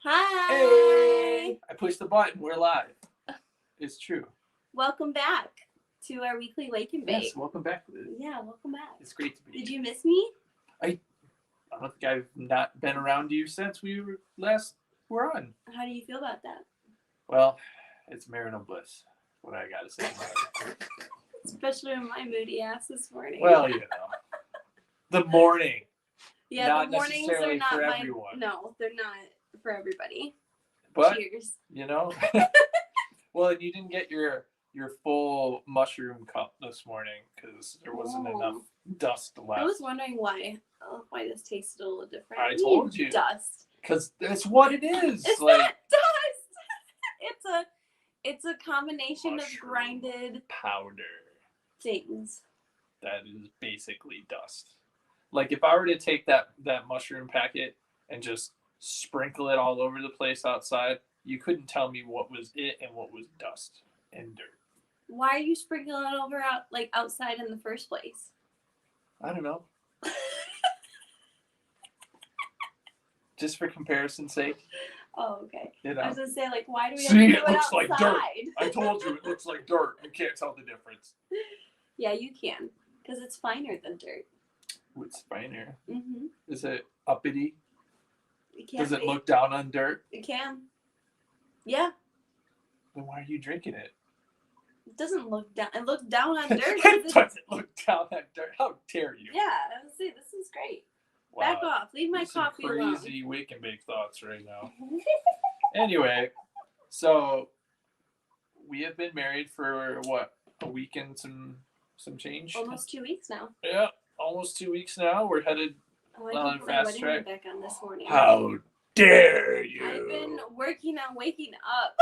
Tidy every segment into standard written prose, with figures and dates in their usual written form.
Hi! Hey! I pushed the button. We're live. It's true. Welcome back to our weekly Wake and Bake. Yes, welcome back. Yeah, welcome back. It's great to be Did here. you miss me? I don't think I've not been around you since we were on. How do you feel about that? Well, it's marital bliss. What I gotta say about it. Especially with my moody ass this morning. Well, the morning. Yeah, not the mornings are necessarily not for my... everyone. No, they're not for everybody. But cheers. Well, and you didn't get your full mushroom cup this morning because there wasn't enough dust left. I was wondering why this tasted a little different. I told you. Dust. Because that's what it is. It's not dust. It's a combination mushroom of grinded powder things. that is basically dust. Like if I were to take that mushroom packet and just sprinkle it all over the place outside, you couldn't tell me what was it and what was dust and dirt. Why are you sprinkling it over outside in the first place? I don't know. Just for comparison's sake. Oh, okay. You know? I was gonna say, why do we have See, to do it it looks outside? like dirt. I told you it looks like dirt. You can't tell the difference. Yeah, you can, because it's finer than dirt. What's finer? Mm-hmm. Is it uppity? It can Does it be. look down on dirt? It can. Yeah. Then why are you drinking it? It doesn't look down. It looks down on dirt. It doesn't look down on dirt. How dare you? Yeah, I would say this is great. Wow. Back off. Leave my coffee alone. Crazy wake and bake thoughts right now. Anyway, so we have been married for what, a week and some change? Almost 2 weeks now. Yeah, almost 2 weeks now. We're headed on fast track. Back on this morning. How dare you? I've been working on waking up.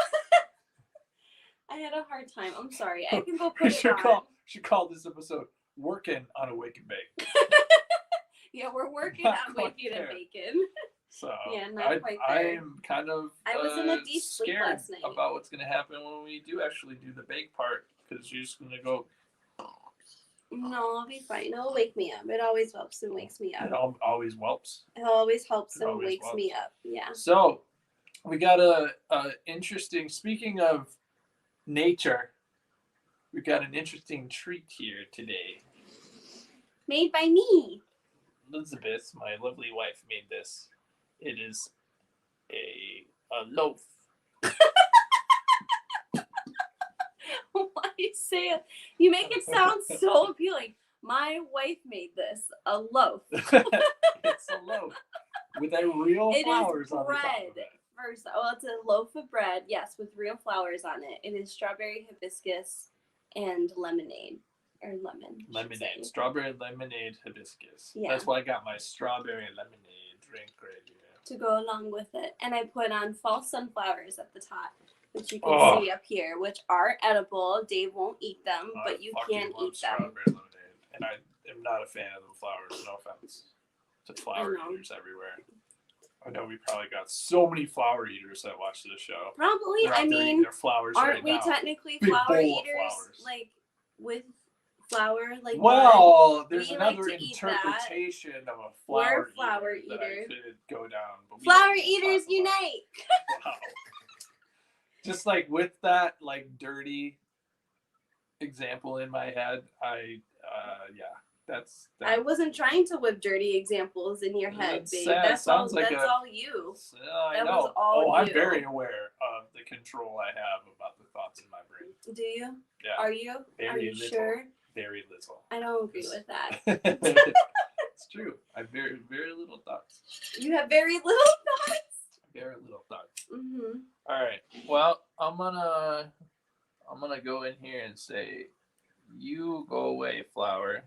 I had a hard time. I'm sorry. I can go put it on. Should call this episode "Working on a Wake and Bake." Yeah, we're working on waking and baking. So yeah, not quite there. I am kind of I was in a deep sleep scared last night about what's going to happen when we do actually do the bake part, because you're just going to go. No, I'll be fine. It'll wake me up. It always helps and wakes me up. It always whelps. It always helps and always wakes whelps. me up. Yeah. So we got a interesting. Speaking of nature, we got an interesting treat here today. Made by me. Elizabeth, my lovely wife, made this. It is a loaf. Why do you say it? You make it sound so appealing. My wife made this, a loaf. It's a loaf with real flowers on the top of it. First, it's a loaf of bread, yes, with real flowers on it. It is strawberry hibiscus and lemonade. Or lemon. Lemonade. Strawberry lemonade hibiscus. Yeah. That's why I got my strawberry lemonade drink right here. To go along with it. And I put on false sunflowers at the top, which you can see up here, which are edible. Dave won't eat them, but you can eat them. Strawberry lemonade. And I am not a fan of the flowers, no offense to flower eaters everywhere. I know we probably got so many flower eaters that watch this show. Probably. I mean, their flowers aren't we now. technically Big flower bowl of eaters? flowers. With flour, well, there's we another like to interpretation of a flower eater that I could go down. But flower eaters unite! Wow. Just with that dirty example in my head, that's I wasn't trying to whip dirty examples in your head, babe. That's all you. I know. I'm very aware of the control I have about the thoughts in my brain. Do you? Yeah. Are you? Are you sure? Very little. I don't agree with that. It's true. I have very, very little thoughts. You have very little thoughts? Very little thoughts. Mm-hmm. All right. Well, I'm gonna go in here and say, you go away, flower.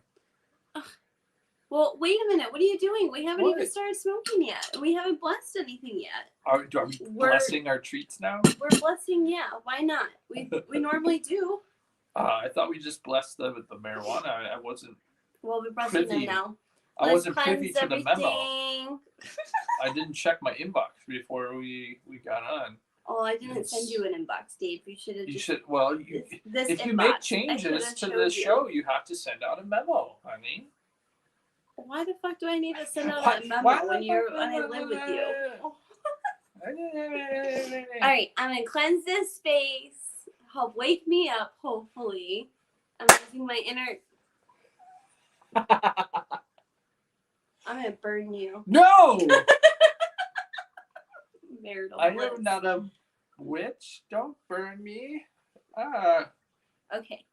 Well, wait a minute. What are you doing? We haven't even started smoking yet. We haven't blessed anything yet. Are we blessing our treats now? We're blessing, yeah. Why not? We normally do. I thought we just blessed them with the marijuana. I wasn't. Well, we're blessing them now. I wasn't privy to the memo. Everything. I didn't check my inbox before we got on. Oh, I didn't send you an inbox, Dave. You should have. You should. Well, if you make changes to the show, you have to send out a memo, honey. Why the fuck do I need to send out a memo when I live with you? right, I'm gonna cleanse this space. Help wake me up. Hopefully, I'm using my inner. I'm gonna burn you. No. Marital I bliss. am not a witch. Don't burn me. Okay.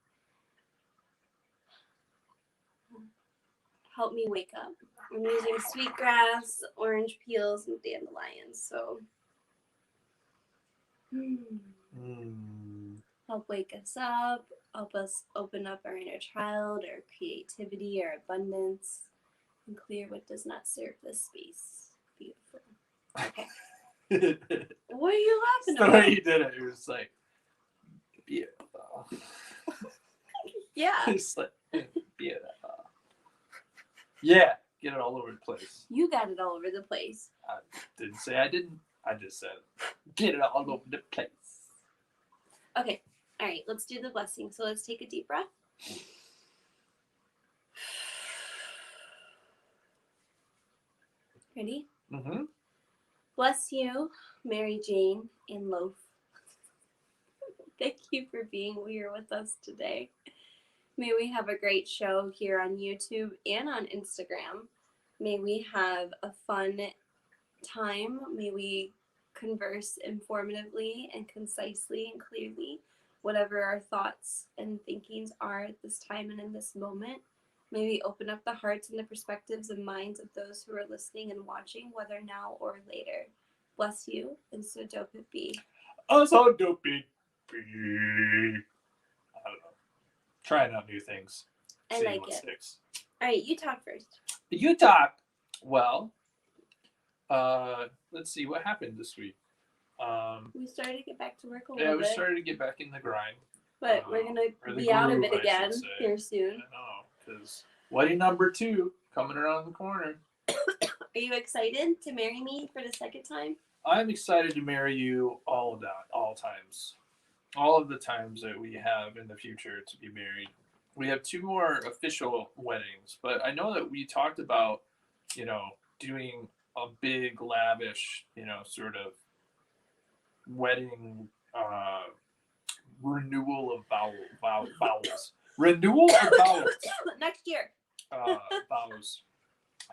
Help me wake up. I'm using sweetgrass, orange peels, and dandelions. So, help wake us up. Help us open up our inner child, our creativity, our abundance, and clear what does not serve this space. Beautiful. Okay. What are you laughing So about? you did it. It was like beautiful. Yeah. It's like beautiful. Yeah, get it all over the place. You got it all over the place. I didn't say I didn't. I just said get it all over the place. Okay. All right. Let's do the blessing. So let's take a deep breath. Ready? Mm-hmm. Bless you, Mary Jane and Loaf. Thank you for being here with us today. May we have a great show here on YouTube and on Instagram. May we have a fun time. May we converse informatively and concisely and clearly, whatever our thoughts and thinkings are at this time and in this moment. May we open up the hearts and the perspectives and minds of those who are listening and watching, whether now or later. Bless you, and so dope it be. Oh, so dope it be. I don't know. Trying out new things. I Seeing like what it. sticks. All right, you talk first. You talk. Well, let's see what happened this week. We started to get back to work a Yeah, little we bit, stared to get back in the grind. but we're going or to the be out of groove, it I again should say. here soon. I know, because wedding number 2 coming around the corner. Are you excited to marry me for the second time? I'm excited to marry you all times. All of the times that we have in the future to be married. We have 2 more official weddings, but I know that we talked about, doing a big, lavish, sort of wedding renewal of vows. Renewal of vows. Next year. Vows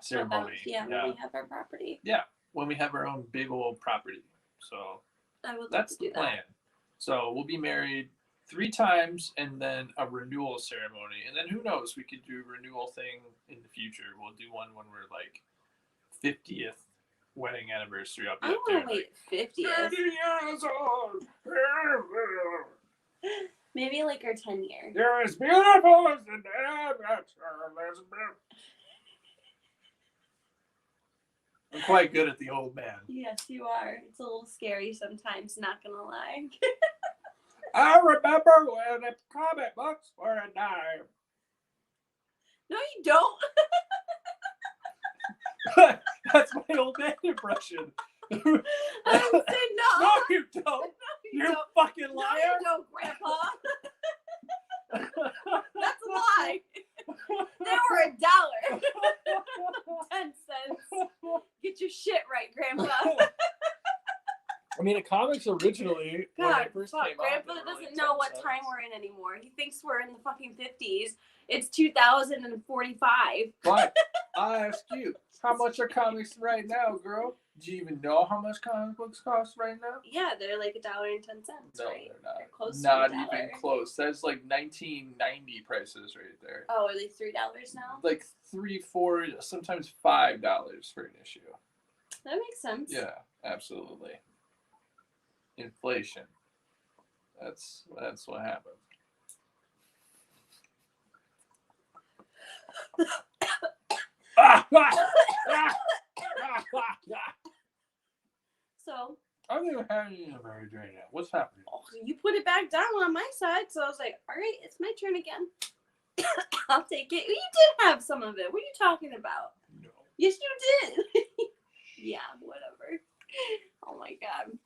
ceremony. Yeah, when we have our property. Yeah, when we have our own big old property. So I would love that's to do the plan. that. So we'll be married 3 times and then a renewal ceremony. And then who knows, we could do a renewal thing in the future. We'll do one when we're like 50th wedding anniversary. I'll be I up don't there want to wait like 50th. 30 years old. Maybe like our 10 year. You're as beautiful as the day that Elizabeth. I'm quite good at the old man. Yes, you are. It's a little scary sometimes, not gonna lie. I remember when the comic books were a dime. No, you don't. That's my old man impression. I didn't say no. No, you don't. No, You don't. fucking No, liar. you don't, Grandpa. That's a lie. They were $1. 10 cents. Get your shit right, Grandpa. I mean, the comics originally, when God, they first fuck, came Grandpa out, they were doesn't like know 10 what cents. time we're in anymore. He thinks we're in the fucking 50s. It's 2045. But I ask you, how much are comics right now, girl? Do you even know how much comic books cost right now? Yeah, they're like $1.10, No, right? they're not. They're close Not to $1. even close. That's like 1990 prices right there. Oh, are they $3 now? Like $3, $4, sometimes $5 for an issue. That makes sense. Yeah, absolutely. Inflation. That's what happened. So I'm gonna have you a marriage right now. What's happening? you put it back down on my side, so I was like, all right, it's my turn again. I'll take it. You did have some of it. What are you talking about? No. Yes, you did. Yeah, whatever. Oh my god.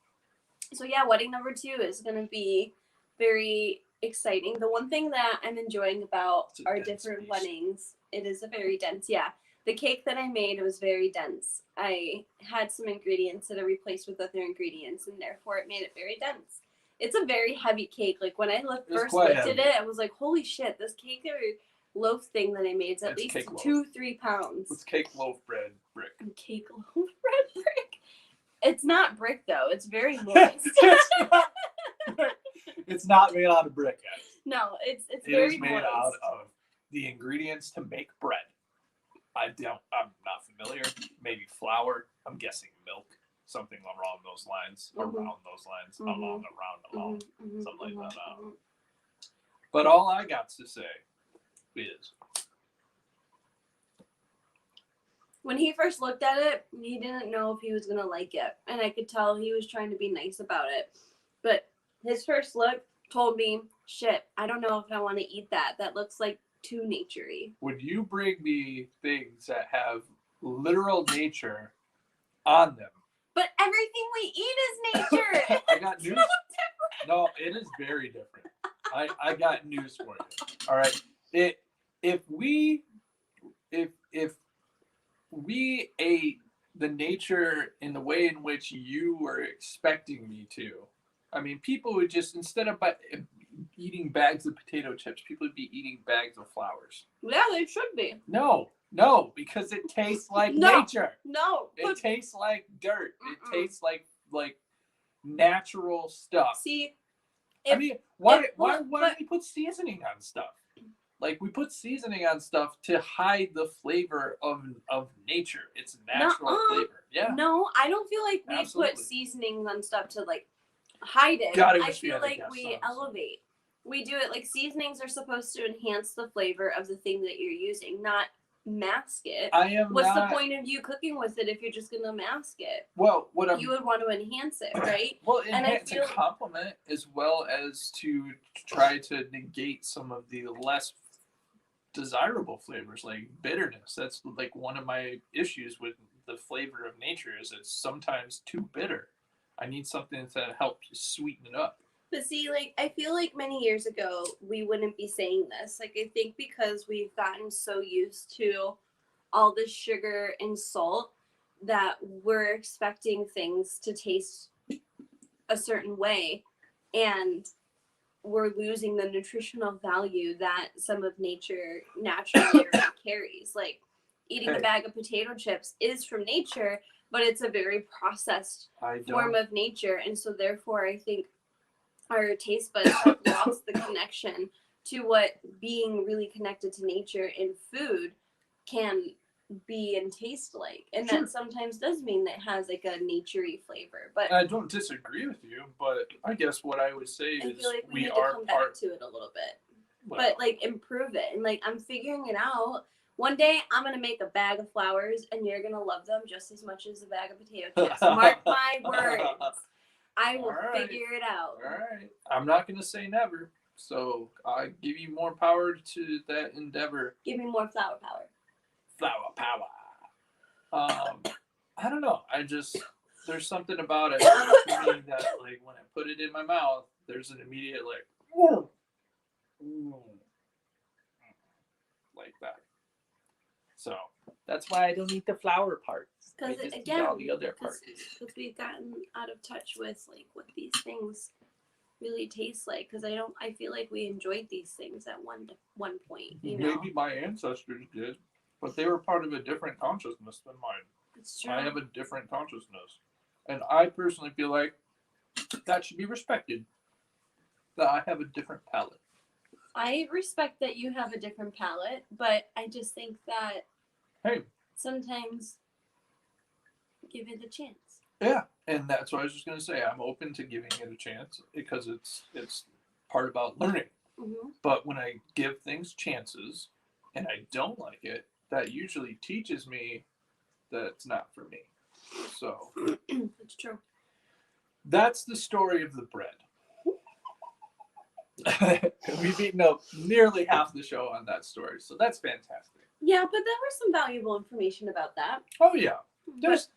So yeah, wedding number 2 is gonna be very exciting. The one thing that I'm enjoying about our different weddings, it is a very dense, yeah. The cake that I made was very dense. I had some ingredients that I replaced with other ingredients, and therefore it made it very dense. It's a very heavy cake. Like when I first looked at it, I was like, "Holy shit! This cake or loaf thing that I made is at least 2-3 pounds." It's cake loaf bread brick. Cake loaf bread brick. It's not brick though. It's very moist. It's not made out of brick, guys. No, it's It very is made moist. out of the ingredients to make bread. I'm not familiar. Maybe flour. I'm guessing milk. Something along those lines. Around those lines. Along, something like that. But all I got to say is, when he first looked at it, he didn't know if he was going to like it. And I could tell he was trying to be nice about it. But his first look told me, shit, I don't know if I want to eat that. That looks like too naturey. Would you bring me things that have literal nature on them? But everything we eat is nature. I got news. No, it is very different. I got news for you. All right. If we ate the nature in the way in which you were expecting me to, I mean, people would just, instead of eating bags of potato chips, people would be eating bags of flowers. Yeah, they should be. No, because it tastes like nature. No. It tastes like dirt. It tastes like natural stuff. See, why do we put seasoning on stuff? Like, we put seasoning on stuff to hide the flavor of nature. It's natural flavor. Yeah. No, I don't feel like we put seasonings on stuff to like hide it. I feel like we elevate. We do it like seasonings are supposed to enhance the flavor of the thing that you're using, not mask it. What's the point of you cooking with it if you're just gonna mask it? Well, you would want to enhance it, right? Well, to complement as well as to try to negate some of the less desirable flavors like bitterness. That's like one of my issues with the flavor of nature is it's sometimes too bitter. I need something to help sweeten it up. But see, like, I feel like many years ago, we wouldn't be saying this. Like, I think because we've gotten so used to all this sugar and salt that we're expecting things to taste a certain way. And we're losing the nutritional value that some of nature naturally carries. Like, eating a bag of potato chips is from nature, but it's a very processed form of nature. And so, therefore, I think our taste buds have lost the connection to what being really connected to nature in food can be and taste like. And that sometimes does mean that it has like a naturey flavor. But I don't disagree with you, but I guess what I would say is feel like we need to come back to it a little bit. Well, but like improve it. And like I'm figuring it out. One day I'm gonna make a bag of flowers and you're gonna love them just as much as a bag of potato chips. Mark my words. I will figure it out. All right. I'm not going to say never. So I give you more power to that endeavor. Give me more flower power. Flower power. I don't know. There's something about it for me that, like, when I put it in my mouth, there's an immediate, like, like that. So that's why I don't eat the flower parts. Because again, all the other parts. Because we've gotten out of touch with like what these things really taste like. Because I feel like we enjoyed these things at one point. You know? Maybe my ancestors did, but they were part of a different consciousness than mine. It's true. I have a different consciousness, and I personally feel like that should be respected. That I have a different palate. I respect that you have a different palate, but I just think that sometimes give it a chance. Yeah, and that's what I was just going to say. I'm open to giving it a chance because it's part about learning. Mm-hmm. But when I give things chances and I don't like it, that usually teaches me that it's not for me. So it's true. That's the story of the bread. We've eaten up nearly half the show on that story, so that's fantastic. Yeah, but there was some valuable information about that. Oh yeah, there's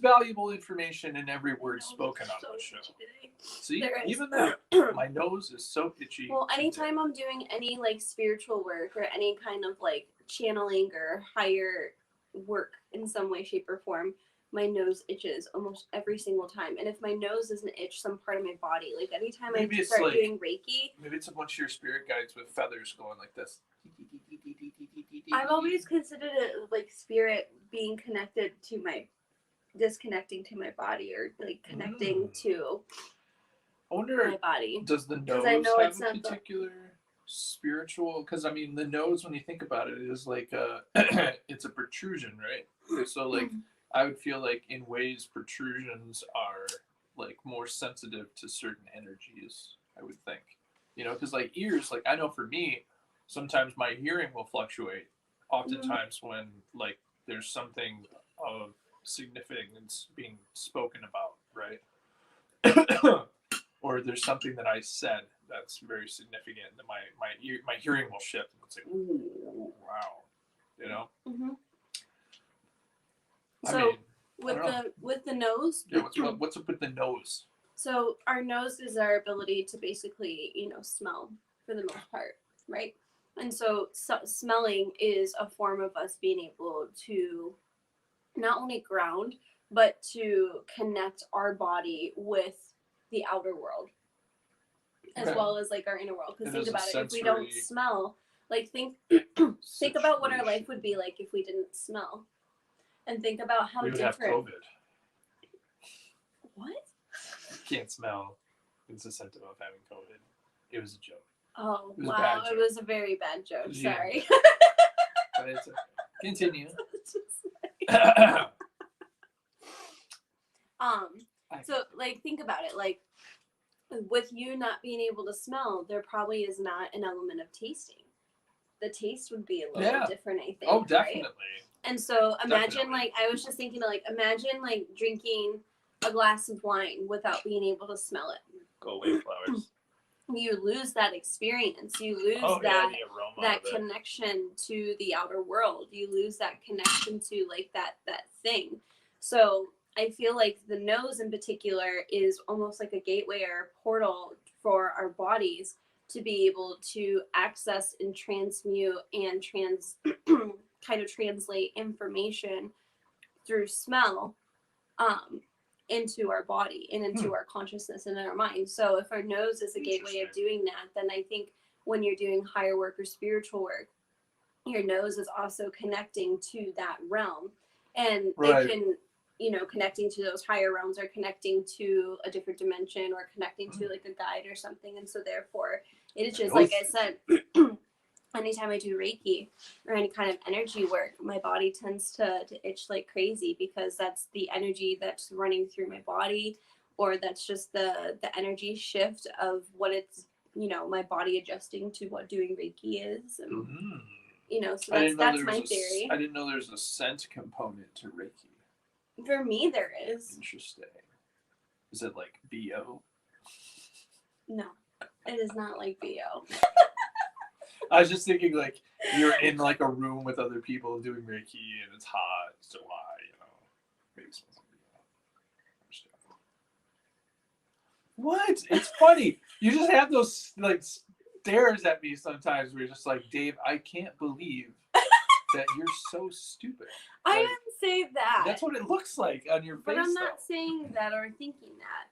valuable information in every word spoken on the show. See, even that, my nose is so itchy. Well, anytime I'm doing any like spiritual work or any kind of like channeling or higher work in some way, shape, or form, my nose itches almost every single time. And if my nose doesn't itch some part of my body, like anytime Maybe I it's start like- doing Reiki, Maybe it's a bunch of your spirit guides with feathers going like this. I've always considered it like spirit being connected to my, disconnecting to my body, or like connecting to I wonder, my body. does the nose I know have it's a not the- particular spiritual? Because I mean, the nose, when you think about it, is like it's a protrusion, right? So like, I would feel like in ways protrusions are like more sensitive to certain energies. I would think, because like ears, like I know for me, sometimes my hearing will fluctuate. Oftentimes when like there's something of significance being spoken about, right? Or there's something that I said that's very significant, that my hearing will shift, and it's like, ooh, wow, Mm-hmm. I So mean, with the nose, yeah, what's up with the nose? so our nose is our ability to basically, smell for the most part, right? And so smelling is a form of us being able to not only ground, but to connect our body with the outer world, as Okay. well as like our inner world. Because It think is a about it, if we sensory don't smell, like think about what our life would be like if we didn't smell, and think about how We would have different. COVID. What? Can't smell. It's a symptom of having COVID. It was a joke. Oh It was a wow, bad it joke. was a very bad joke. Yeah. Sorry. But it's okay. Continue. So like think about it, like with you not being able to smell, there probably is not an element of tasting. The taste would be a little different, I think. Oh, right? definitely. And so imagine Definitely. like I was just thinking imagine like drinking a glass of wine without being able to smell it. Go away, flowers. You lose that experience. You lose Oh, that yeah, the aroma that of it. connection to the outer world. You lose that connection to like that thing. So I feel like the nose in particular is almost like a gateway or a portal for our bodies to be able to access and transmute and kind of translate information through smell into our body and into our consciousness and in our mind. So if our nose is a gateway of doing that, then I think when you're doing higher work or spiritual work, your nose is also connecting to that realm. And Right. it can, connecting to those higher realms or connecting to a different dimension or connecting to like a guide or something. And so therefore it is just like I said, anytime I do Reiki or any kind of energy work, my body tends to itch like crazy because that's the energy that's running through my body, or that's just the energy shift of what it's, my body adjusting to what doing Reiki is. And, so that's my theory. I didn't know there's a scent component to Reiki. For me, there is. Interesting. Is it like BO? No, it is not like BO. I was just thinking like you're in like a room with other people doing Reiki and it's hot, it's July, maybe it smells like BO. What? It's funny. You just have those like stares at me sometimes where you're just like, Dave, I can't believe that you're so stupid. I Like, didn't say that. That's what it looks like on your face. But I'm not though. saying that or thinking that.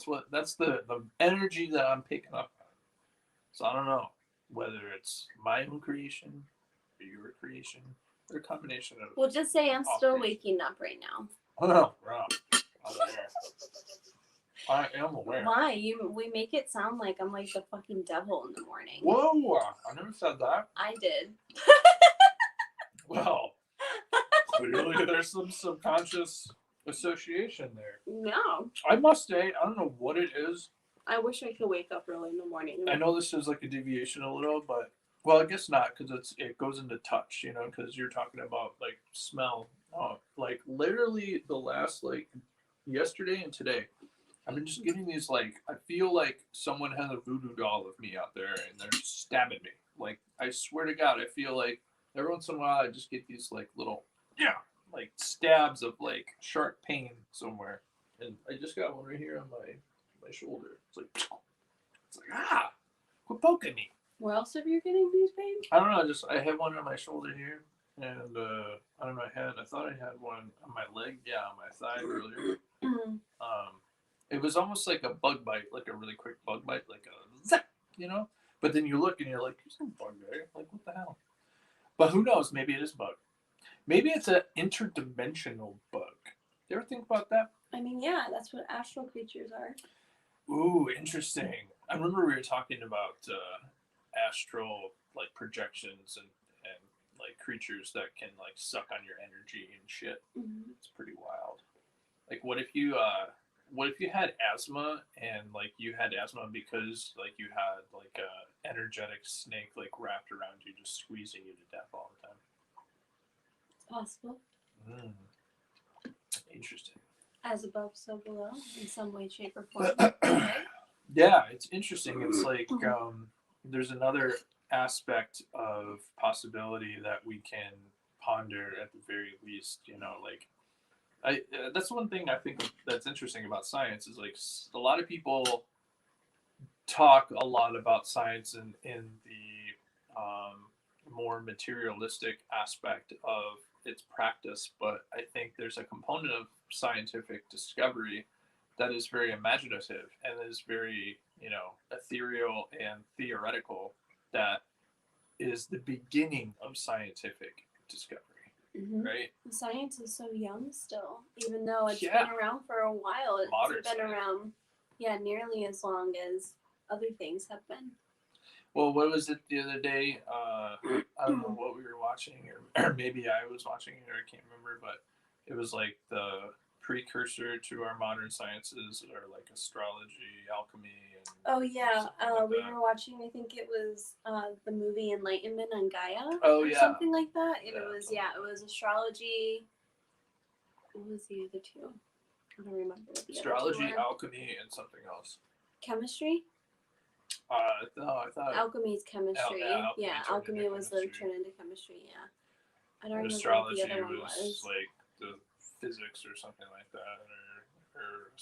Well, that's the energy that I'm picking up on. So I don't know whether it's my own creation or your creation or a combination of. Well, just say I'm all still creation. waking up right now. Oh no, wrong. I am aware. Why? We make it sound like I'm like the fucking devil in the morning. Whoa! I never said that. I did. Well, clearly there's some subconscious association there. No. I must say, I don't know what it is. I wish I could wake up early in the morning. I know this is like a deviation a little, but well, I guess not because it goes into touch, because you're talking about like smell. Like literally the last like yesterday and today, I've been just getting these like I feel like someone has a voodoo doll of me out there and they're stabbing me. Like I swear to God, I feel like every once in a while I just get these like little like stabs of like sharp pain somewhere, and I just got one right here on my shoulder. It's like quit poking me. Where else have you getting these pains? I don't know. I have one on my shoulder here, and I don't know. I thought I had one on my leg. Yeah, on my thigh earlier. It was almost like a bug bite, like a really quick bug bite, like a zap, you know. But then you look and you're like, "There's no bug there. Like, what the hell?" But who knows? Maybe it is a bug. Maybe it's an interdimensional bug. You ever think about that? I mean, yeah, that's what astral creatures are. Ooh, interesting. I remember we were talking about astral like projections and like creatures that can like suck on your energy and shit. Mm-hmm. It's pretty wild. Like, what if you had asthma and like you had asthma because like you had like a energetic snake like wrapped around you, just squeezing you to death all the time? It's possible. Mm, interesting. As above, so below, in some way, shape, or form. Right? Yeah, it's interesting. It's like there's another aspect of possibility that we can ponder at the very least. You know, like that's one thing I think that's interesting about science is like a lot of people talk a lot about science in the more materialistic aspect of its practice, but I think there's a component of scientific discovery that is very imaginative and is very, you know, ethereal and theoretical that is the beginning of scientific discovery, Mm-hmm. right? Science is so young still, even though it's Yeah. been around for a while. It's Modern been science. around, yeah, nearly as long as other things have been. Well, what was it the other day? I don't know what we were watching, or maybe I was watching it, or I can't remember, but it was like the precursor to our modern sciences, or like astrology, alchemy, and Oh yeah, like we that. were watching. I think it was the movie Enlightenment on Gaia, Oh or yeah, something like that. And yeah, it was something. it was astrology. What was the other two? I don't remember what the Astrology, other two were. alchemy, and something else. Chemistry. No, I thought Alchemy's chemistry. yeah, Alchemy was the chemistry. turned into chemistry. Yeah, I don't And remember what the astrology other one was was. like the physics or something like that, or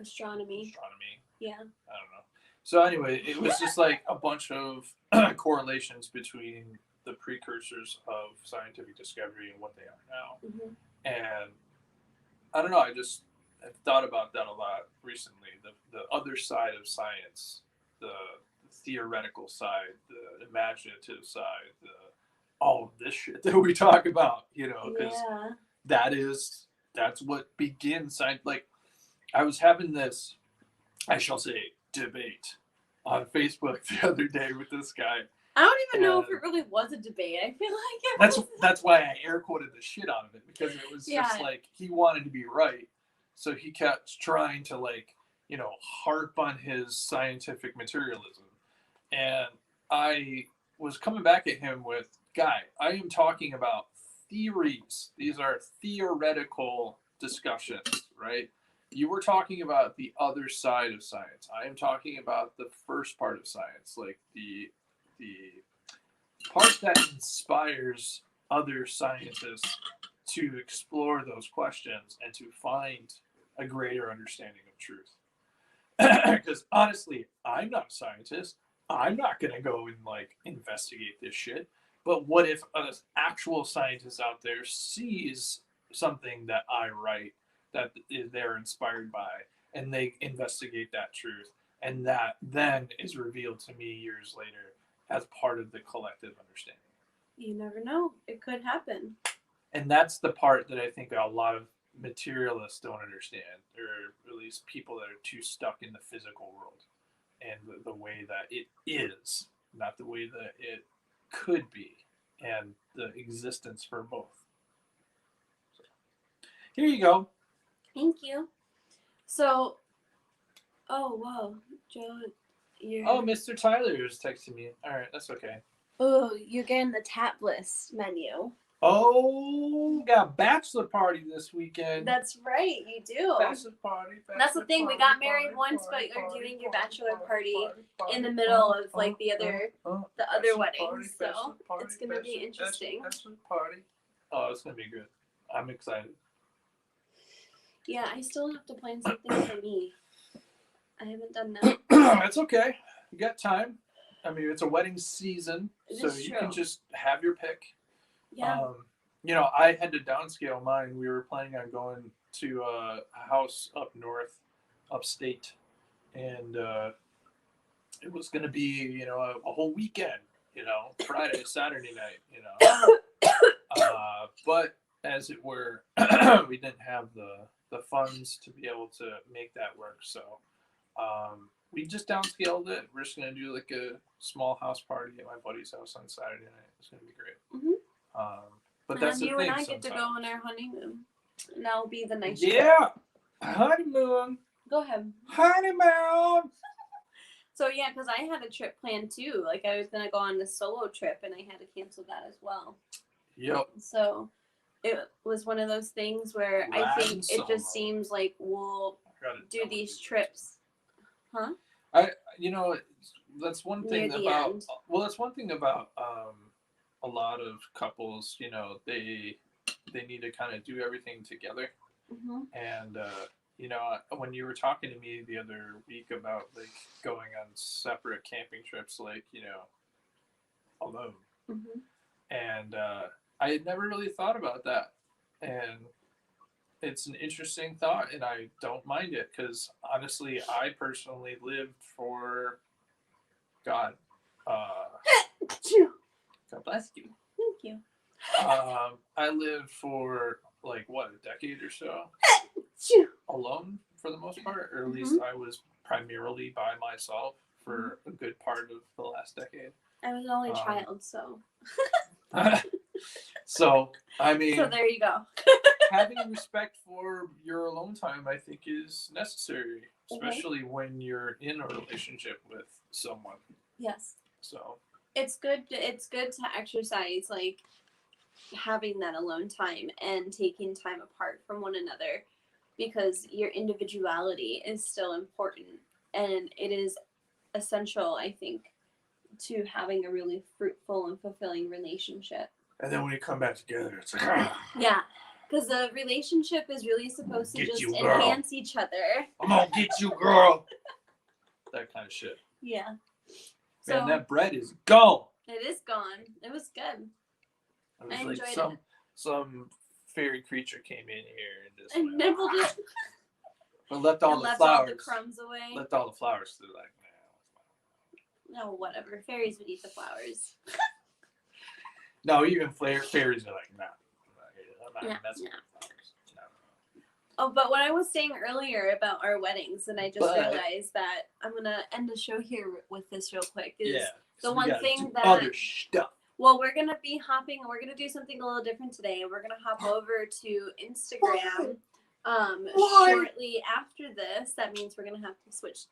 Astronomy. astronomy. Yeah. I don't know. So anyway, it was just like a bunch of correlations between the precursors of scientific discovery and what they are now. Mm-hmm. And I don't know. I've thought about that a lot recently. The other side of science, the theoretical side, the imaginative side, the all of this shit that we talk about. You know, because that's what begins science. Like I was having this, I shall say, debate on Facebook the other day with this guy. I don't even know if it really was a debate. I feel like that's why I air quoted the shit out of it, because it was just like he wanted to be right, so he kept trying to like, you know, harp on his scientific materialism, and I was coming back at him with, guy, I am talking about theories. These are theoretical discussions, right? You were talking about the other side of science. I am talking about the first part of science, like the part that inspires other scientists to explore those questions and to find a greater understanding of truth. Because honestly, I'm not a scientist. I'm not going to go and like investigate this shit. But what if an actual scientist out there sees something that I write that they're inspired by, and they investigate that truth, and that then is revealed to me years later as part of the collective understanding? you never know. It could happen. And that's the part that I think a lot of materialists don't understand, or at least people that are too stuck in the physical world and the way that it is, not the way that it could be, and the existence for both. So, here you go. Thank you. So, oh whoa, Joe, you're. Oh, Mr. Tyler is texting me. All right, that's okay. Oh, you're getting the tap list menu. Oh, got bachelor party this weekend. That's right, you do. Bachelor party. That's the thing. We got married once, but you're doing your bachelor party in the middle of like the other weddings, so it's gonna be interesting. Bachelor party. Oh, it's gonna be good. I'm excited. Yeah, I still have to plan something for me. I haven't done that. That's okay. You got time. I mean, it's a wedding season, so you can just have your pick. Yeah. You know, I had to downscale mine. We were planning on going to a house up north, upstate, and it was going to be, you know, a whole weekend, you know, Friday, Saturday night, you know. But as it were, we didn't have the funds to be able to make that work. So we just downscaled it. We're just going to do like a small house party at my buddy's house on Saturday night. It's going to be great. But that's and the you thing. and I get to go on our honeymoon. And that'll be the nice trip. Yeah. Honeymoon. Go ahead. Honeymoon. So yeah, because I had a trip planned too. Like I was gonna go on this solo trip, and I had to cancel that as well. Yep. So it was one of those things where I think it just seems like we'll do these trips. Huh? You know, that's one thing about. Well, that's one thing about a lot of couples. You know, they need to kind of do everything together. Mm-hmm. And you know, when you were talking to me the other week about like going on separate camping trips, like, you know, alone, mm-hmm. and I had never really thought about that, and it's an interesting thought, and I don't mind it because honestly, I personally lived for God bless you. Thank you. I lived for like what, a decade or so alone for the most part, or at least I was primarily by myself for a good part of the last decade. I was an only child, so. So I mean. So there you go. Having respect for your alone time, I think, is necessary, especially when you're in a relationship with someone. Yes. So. It's good to exercise like having that alone time and taking time apart from one another, because your individuality is still important, and it is essential, I think, to having a really fruitful and fulfilling relationship. And then when you come back together, it's like, yeah, because the relationship is really supposed to just enhance each other. I'm gonna get you, girl. That kind of shit. Yeah. Man, so, that bread is gone. It is gone. It was good. I enjoyed it. Some fairy creature came in here and just nibbled it. But left all the flowers. All the crumbs away. Left all the flowers. They're like, no, whatever. Fairies would eat the flowers. No, even fairies are like, nah. I'm not messing with flowers. No. Oh, but what I was saying earlier about our weddings, and I just realized that I'm going to end the show here with this real quick, is the one thing that... other stuff. Well, we're going to be hopping, we're going to do something a little different today. We're going to hop over to Instagram shortly after this. That means we're going to have to switch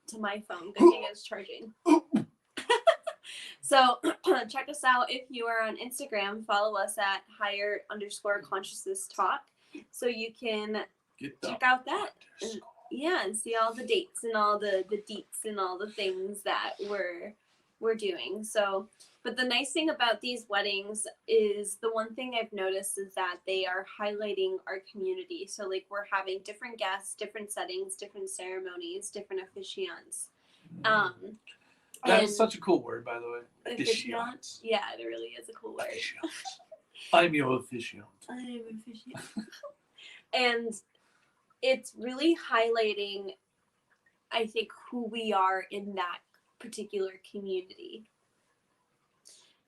to my phone. Good thing it's charging. So check us out if you are on Instagram. Follow us at higher_consciousness talk, so you can check out that and see all the dates and all the deets and all the things that we're doing. So, but the nice thing about these weddings is, the one thing I've noticed is that they are highlighting our community. So like, we're having different guests, different settings, different ceremonies, different officiants. That's such a cool word, by the way. Officiant. Yeah, it really is a cool word. I'm your officiant. I'm an officiant. And it's really highlighting, I think, who we are in that particular community.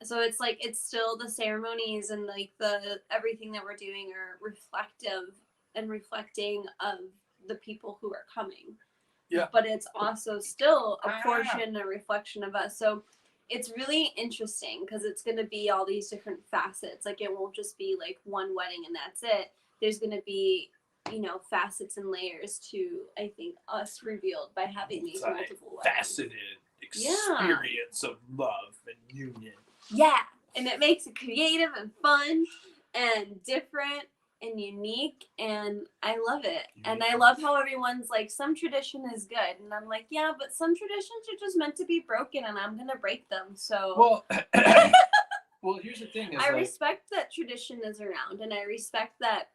So it's like, it's still the ceremonies and like the everything that we're doing are reflective and reflecting of the people who are coming. Yeah. But it's also still a portion, a reflection of us. So it's really interesting because it's going to be all these different facets. Like, it won't just be like one wedding and that's it. There's going to be, you know, facets and layers to, I think, us revealed by having these multiple weddings. Faceted experience of love and union. Yeah. And it makes it creative and fun and different and unique, and I love it. And I love how everyone's like, some tradition is good, and I'm like, yeah, but some traditions are just meant to be broken, and I'm gonna break them. So well, here's the thing: I respect that tradition is around, and I respect that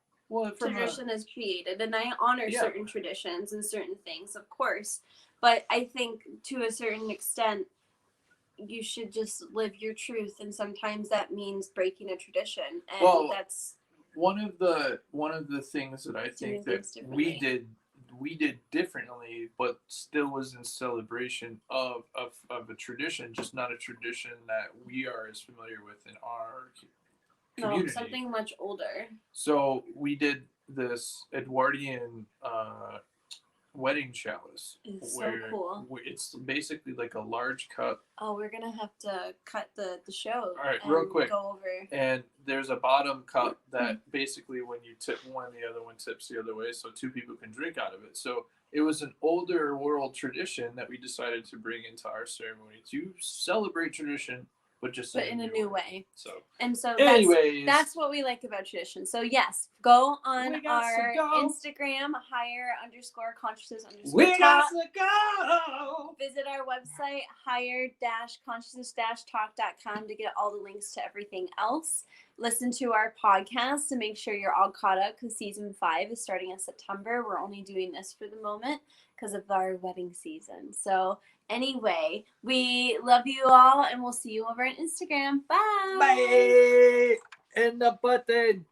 tradition is created, and I honor certain traditions and certain things, of course. But I think to a certain extent, you should just live your truth, and sometimes that means breaking a tradition, and Well, that's one of the things that I doing think that things differently. we did differently, but still was in celebration of a tradition, just not a tradition that we are as familiar with in our community. No, something much older. So we did this Edwardian wedding chalice, It's so where cool. it's basically like a large cup. Oh, we're gonna have to cut the show. All right, and real quick. Go over. And there's a bottom cup that basically when you tip one, the other one tips the other way, so two people can drink out of it. So it was an older world tradition that we decided to bring into our ceremony to celebrate tradition, but just But in a new way. So, And so anyways, that's what we like about tradition. So yes, go on We got our to go. Instagram, higher_consciousness_talk. we got to go. Visit our website, higher-consciousness-talk.com, to get all the links to everything else. Listen to our podcast to make sure you're all caught up, because season 5 is starting in September. We're only doing this for the moment because of our wedding season. So anyway, we love you all, and we'll see you over on Instagram. Bye. Bye. In the button.